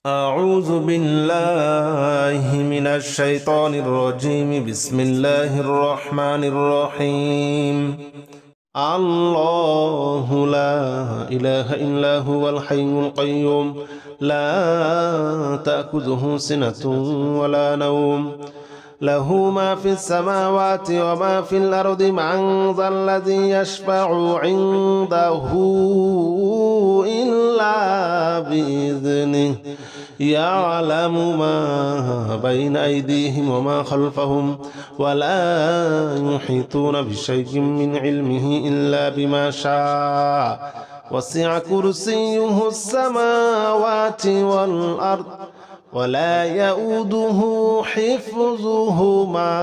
أعوذ بالله من الشيطان الرجيم. بسم الله الرحمن الرحيم. الله لا إله إلا هو الحي القيوم لا تأخذه سنة ولا نوم له ما في السماوات وما في الأرض. من ذا الذي يشفع عنده إلا بإذنه يعلم ما بين أيديهم وما خلفهم ولا يحيطون بشيء من علمه إلا بما شاء. وسع كرسيه السماوات والأرض ولا يؤوده حفظهما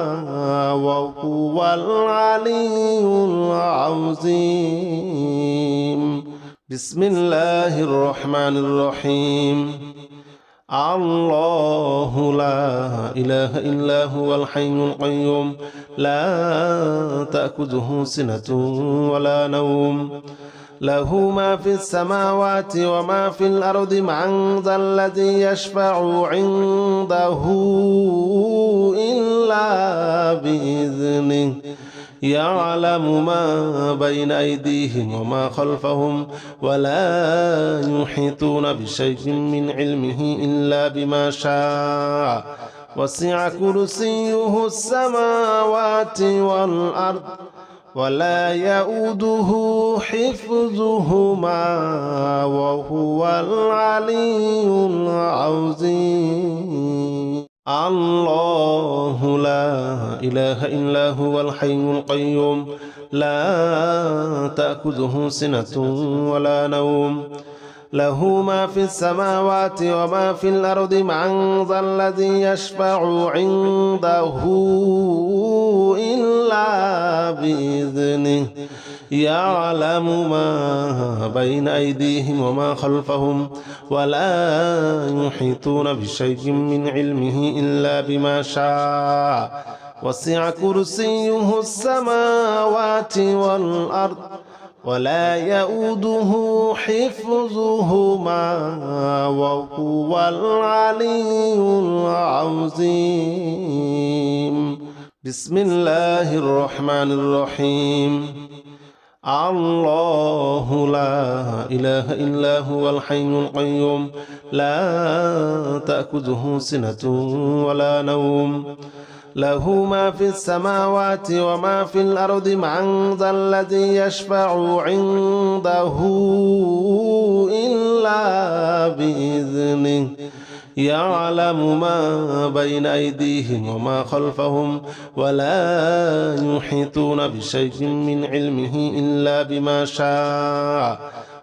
وهو العلي العظيم. بسم الله الرحمن الرحيم. الله لا إله إلا هو الحي القيوم لا تأخذه سنة ولا نوم له ما في السماوات وما في الأرض. من ذا الذي يشفع عنده إلا بإذنه يعلم ما بين أيديهم وما خلفهم ولا يحيطون بشيء من علمه إلا بما شاء. وسع كرسيه السماوات والأرض ولا يؤوده حفظهما وهو العلي العظيم. الله لا إله إلا هو الحي القيوم لا تأخذه سنة ولا نوم له ما في السماوات وما في الأرض. من ذا الذي يشفع عنده إلا بإذنه يعلم ما بين أيديهم وما خلفهم ولا يحيطون بشيء من علمه إلا بما شاء. وسع كرسيه السماوات والأرض ولا يؤوده حفظهما وهو العلي العظيم. بسم الله الرحمن الرحيم. الله لا إله إلا هو الحي القيوم لا تأخذه سنة ولا نوم له ما في السماوات وما في الأرض. من ذا الذي يشفع عنده إلا بإذنه يعلم ما بين أيديهم وما خلفهم ولا يحيطون بشيء من علمه إلا بما شاء.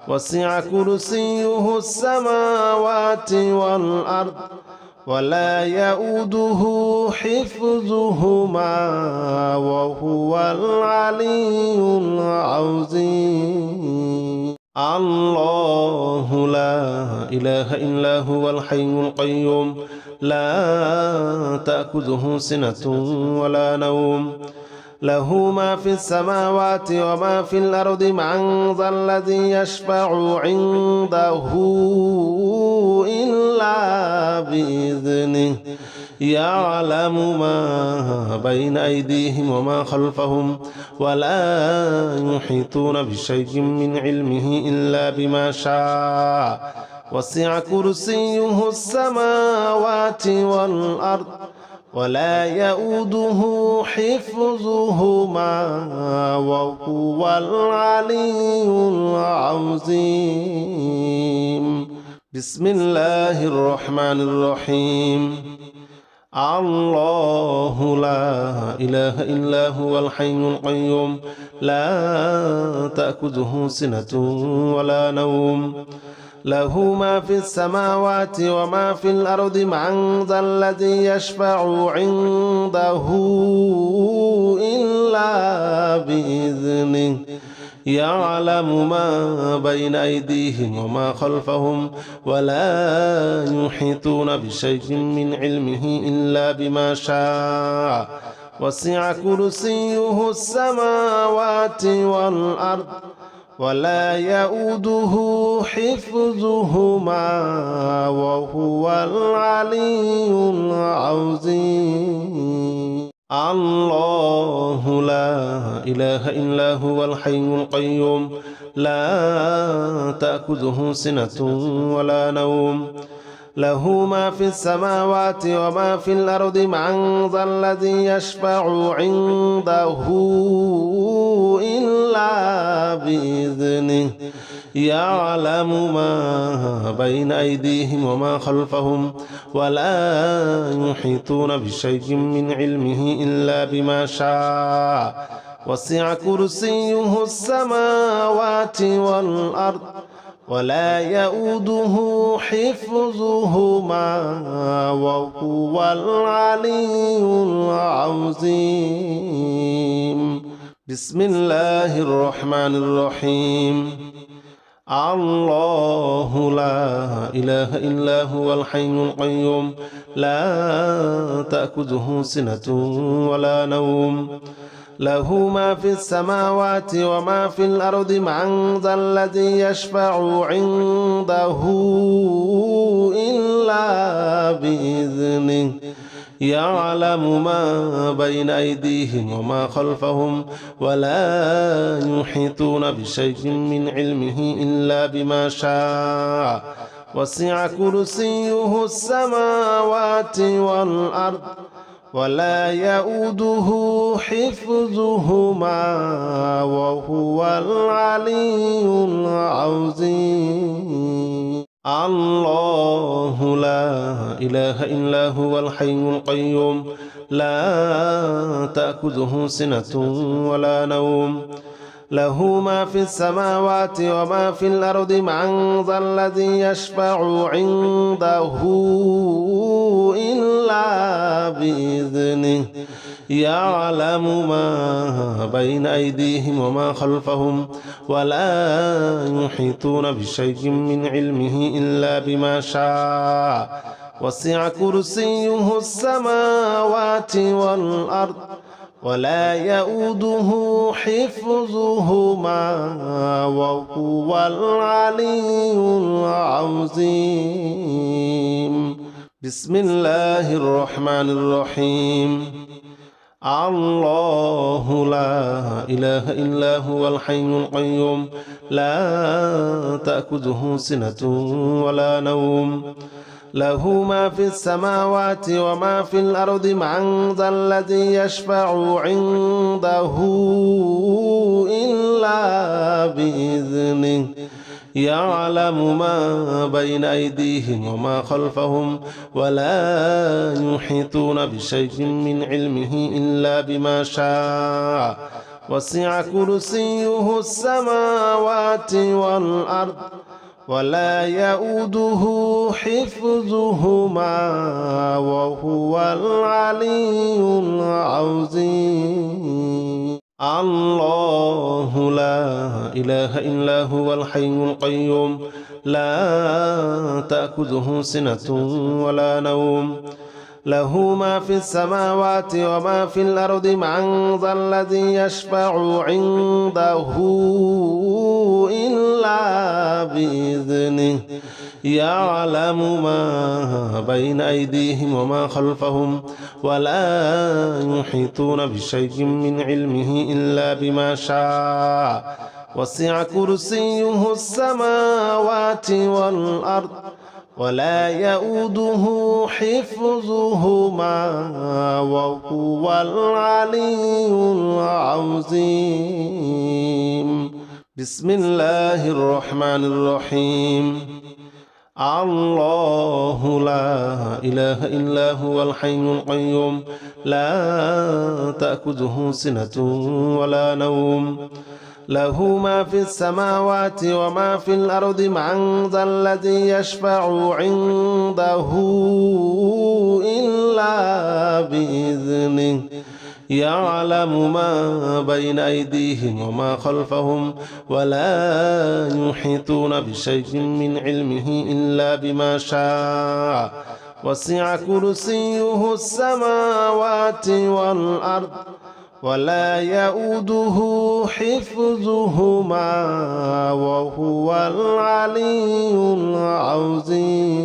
وسع كرسيه السماوات والأرض ولا يؤوده حفظهما وهو العلي العظيم. الله لا إله إلا هو الحي القيوم لا تأخذه سنة ولا نوم له ما في السماوات وما في الأرض. من ذا الذي يشفع عنده إلا بإذنه يعلم ما بين أيديهم وما خلفهم ولا يحيطون بشيء من علمه إلا بما شاء. وسع كرسيه السماوات والأرض ولا يؤوده حفظهما وهو العلي العظيم. بسم الله الرحمن الرحيم. الله لا إله إلا هو الحي القيوم لا تأخذه سنة ولا نوم له ما في السماوات وما في الأرض. من ذا الذي يشفع عنده إلا بإذنه يعلم ما بين أيديهم وما خلفهم ولا يحيطون بشيء من علمه إلا بما شاء. وسع كرسيه السماوات والأرض ولا يؤوده حفظهما وهو العلي العظيم. الله لا إله إلا هو الحي القيوم لا تأخذه سنة ولا نوم له ما في السماوات وما في الأرض من ذا الذي يشفع عنده إلا بإذنه يعلم ما بين أيديهم وما خلفهم ولا يحيطون بشيء من علمه إلا بما شاء وسع كرسيه السماوات والأرض ولا يؤوده حفظهما وهو العلي العظيم. بسم الله الرحمن الرحيم. الله لا إله إلا هو الحي القيوم لا تأخذه سنة ولا نوم له ما في السماوات وما في الأرض من ذا الذي يشفع عنده إلا بإذنه يعلم ما بين أيديهم وما خلفهم ولا يحيطون بشيء من علمه إلا بما شاء وسع كرسيه السماوات والأرض ولا يؤوده حفظهما وهو العلي العظيم. الله لا إله إلا هو الحي القيوم لا تأخذه سنة ولا نوم له ما في السماوات وما في الأرض من ذا الذي يشفع عنده إلا بإذنه يعلم ما بين أيديهم وما خلفهم ولا يحيطون بشيء من علمه إلا بما شاء وسع كرسيه السماوات والأرض ولا يؤوده حفظهما وهو العلي العظيم. بسم الله الرحمن الرحيم. الله لا إله إلا هو الحي القيوم لا تأخذه سنة ولا نوم له ما في السماوات وما في الأرض من ذا الذي يشفع عنده إلا بإذنه يعلم ما بين أيديهم وما خلفهم ولا يحيطون بشيء من علمه إلا بما شاء وسع كرسيه السماوات والأرض ولا يؤوده حفظهما وهو العلي العظيم. الله لا إله إلا هو الحي القيوم لا تأخذه سنة ولا نوم له ما في السماوات وما في الأرض من ذا الذي يشفع عنده إلا بإذنه يعلم ما بين أيديهم وما خلفهم ولا يحيطون بشيء من علمه إلا بما شاء وسع كرسيه السماوات والأرض ولا يؤوده حفظهما وهو العلي العظيم. بسم الله الرحمن الرحيم. الله لا إله إلا هو الحي القيوم لا تأخذه سنة ولا نوم له ما في السماوات وما في الأرض من ذا الذي يشفع عنده إلا بإذنه يعلم ما بين أيديهم وما خلفهم ولا يحيطون بشيء من علمه إلا بما شاء وسع كرسيه السماوات والأرض ولا يؤوده حفظهما وهو العلي العظيم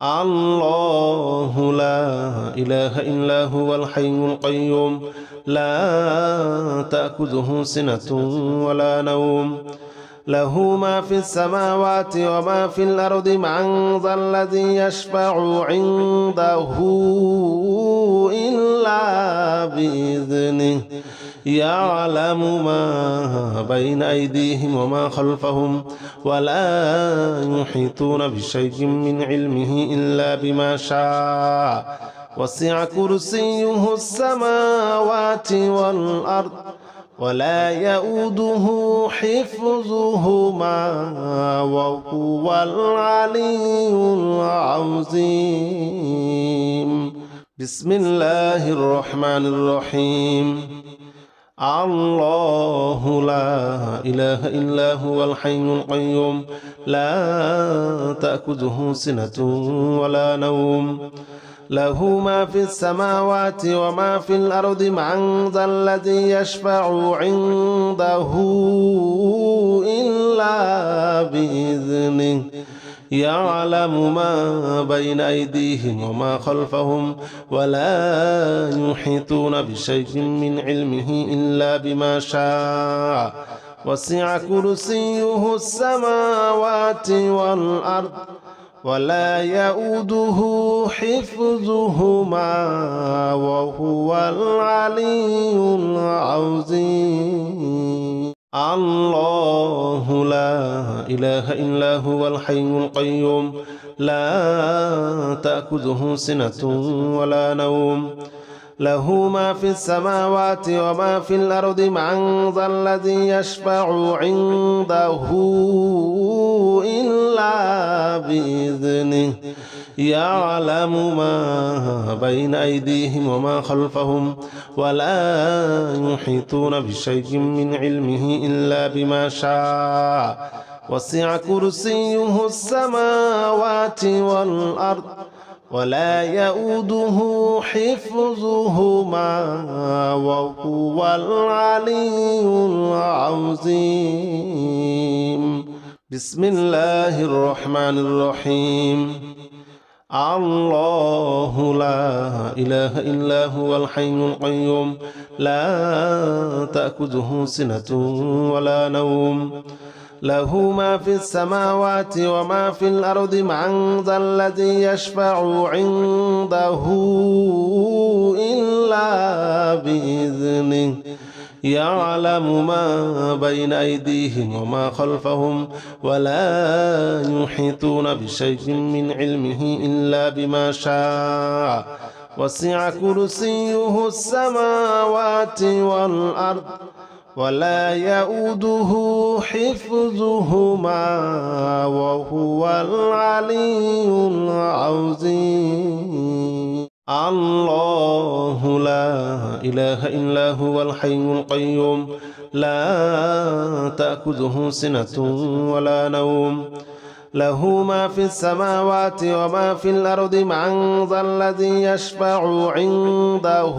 الله لا إله إلا هو الحي القيوم لا تأخذه سنة ولا نوم له ما في السماوات وما في الأرض من ذا الذي يشفع عنده إلا بإذنه يعلم ما بين أيديهم وما خلفهم ولا يحيطون بشيء من علمه إلا بما شاء وسع كرسيه السماوات والأرض ولا يؤوده حفظهما وهو العلي العظيم بسم الله الرحمن الرحيم الله لا إله إلا هو الحي القيوم لا تأخذه سنة ولا نوم له ما في السماوات وما في الأرض من ذا الذي يشفع عنده إلا بإذنه يعلم ما بين أيديهم وما خلفهم ولا يحيطون بشيء من علمه إلا بما شاء وسع كرسيه السماوات والأرض ولا يؤوده حفظهما وهو العلي العظيم الله لا إله إلا هو الحي القيوم لا تأخذه سنة ولا نوم له ما في السماوات وما في الأرض من ذا الذي يشفع عنده إلا بإذنه يعلم ما بين أيديهم وما خلفهم ولا يحيطون بشيء من علمه إلا بما شاء وسع كرسيه السماوات والأرض ولا يؤوده حفظهما وهو العلي العظيم بسم الله الرحمن الرحيم الله لا إله إلا هو الحي القيوم لا تأخذه سنة ولا نوم له ما في السماوات وما في الأرض من ذا الذي يشفع عنده إلا بإذنه يعلم ما بين أيديهم وما خلفهم ولا يحيطون بشيء من علمه إلا بما شاء وسع كرسيه السماوات والأرض ولا يؤوده حفظهما وهو العلي العظيم الله لا إله إلا هو الحي القيوم لا تأخذه سنة ولا نوم له ما في السماوات وما في الأرض من ذا الذي يشفع عنده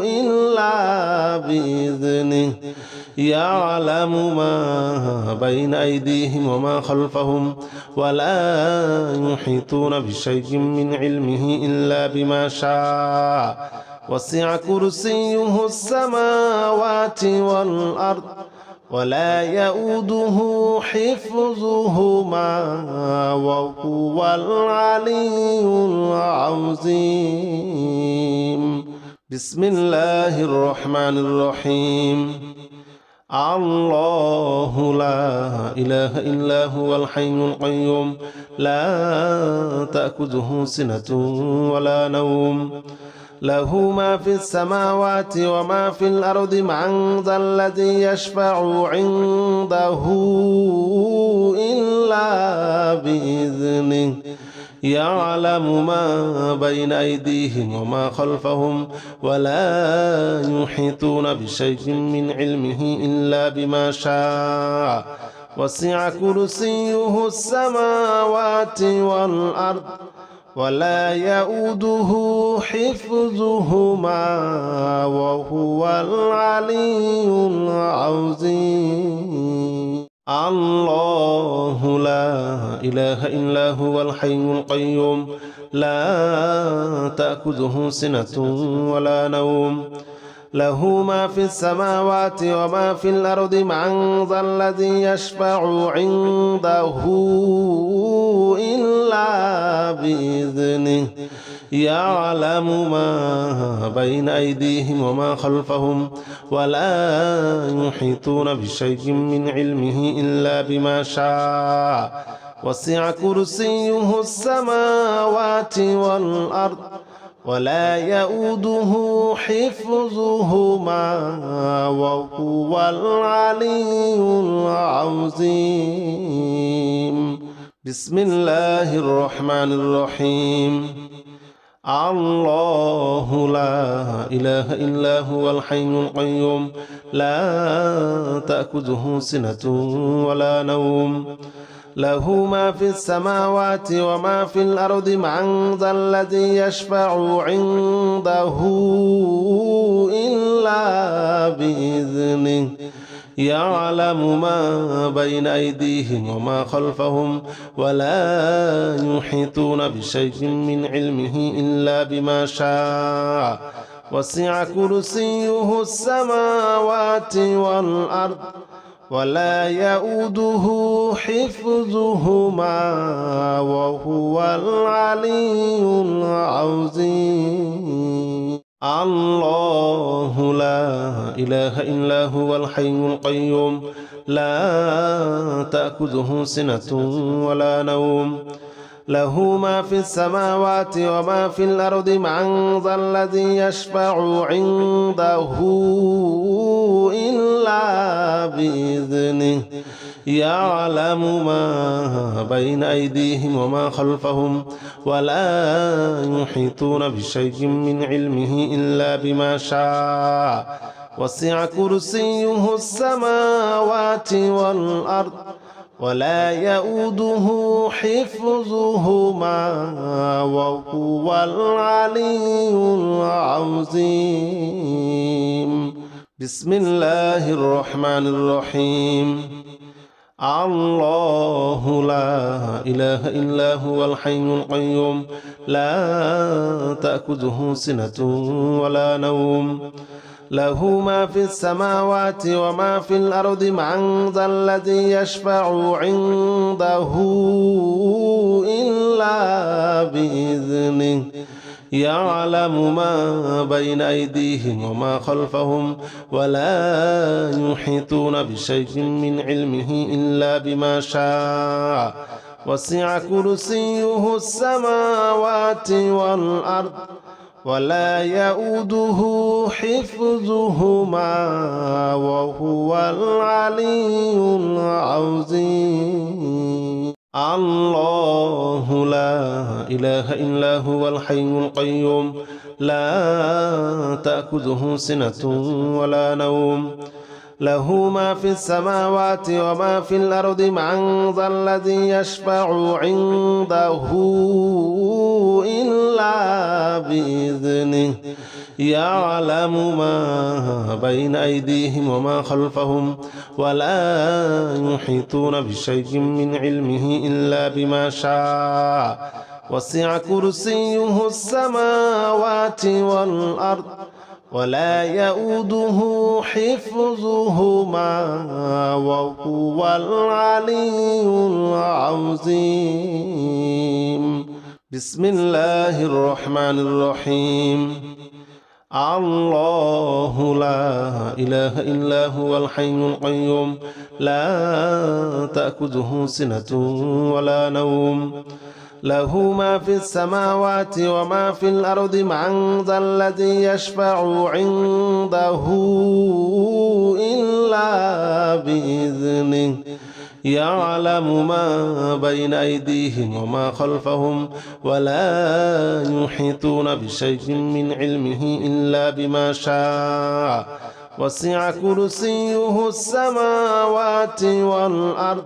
إلا بإذنه يعلم ما بين أيديهم وما خلفهم ولا يحيطون بشيء من علمه إلا بما شاء وسع كرسيه السماوات والأرض ولا يؤوده حفظهما وهو العلي العظيم بسم الله الرحمن الرحيم الله لا إله إلا هو الحي القيوم لا تأخذه سنة ولا نوم له ما في السماوات وما في الأرض من ذا الذي يشفع عنده إلا بإذنه يعلم ما بين أيديهم وما خلفهم ولا يحيطون بشيء من علمه إلا بما شاء وسع كرسيه السماوات والأرض ولا يؤوده حفظهما وهو العلي العظيم الله لا إله إلا هو الحي القيوم لا تأخذه سنة ولا نوم له ما في السماوات وما في الأرض من ذا الذي يشفع عنده إلا بإذنه يعلم ما بين أيديهم وما خلفهم ولا يحيطون بشيء من علمه إلا بما شاء وسع كرسيه السماوات والأرض ولا يؤوده حفظهما وهو العلي العظيم بسم الله الرحمن الرحيم الله لا إله إلا هو الحي القيوم لا تأخذه سنة ولا نوم له ما في السماوات وما في الأرض من ذا الذي يشفع عنده إلا بإذنه يعلم ما بين أيديهم وما خلفهم ولا يحيطون بشيء من علمه إلا بما شاء وسع كرسيه السماوات والأرض ولا يؤوده حفظهما وهو العلي العظيم الله لا إله إلا هو الحي القيوم لا تأخذه سنة ولا نوم له ما في السماوات وما في الأرض من ذا الذي يشفع عنده إلا بإذنه يعلم ما بين أيديهم وما خلفهم ولا يحيطون بشيء من علمه إلا بما شاء وسع كرسيه السماوات والأرض ولا يؤوده حفظهما وهو العلي العظيم بسم الله الرحمن الرحيم الله لا إله إلا هو الحي القيوم لا تأخذه سنة ولا نوم له ما في السماوات وما في الأرض من ذا الذي يشفع عنده إلا بإذنه يعلم ما بين أيديهم وما خلفهم ولا يحيطون بشيء من علمه إلا بما شاء وسع كرسيه السماوات والأرض ولا يؤوده حفظهما وهو العلي العظيم الله لا إله إلا هو الحي القيوم لا تأخذه سنة ولا نوم له ما في السماوات وما في الأرض من ذا الذي يشفع عنده إلا بإذنه يعلم ما بين أيديهم وما خلفهم ولا يحيطون بشيء من علمه إلا بما شاء وسع كرسيه السماوات والأرض ولا يؤوده حفظهما وهو العلي العظيم بسم الله الرحمن الرحيم الله لا إله إلا هو الحي القيوم لا تأخذه سنة ولا نوم له ما في السماوات وما في الأرض من ذا الذي يشفع عنده إلا بإذنه يعلم ما بين أيديهم وما خلفهم ولا يحيطون بشيء من علمه إلا بما شاء وسع كرسيه السماوات والأرض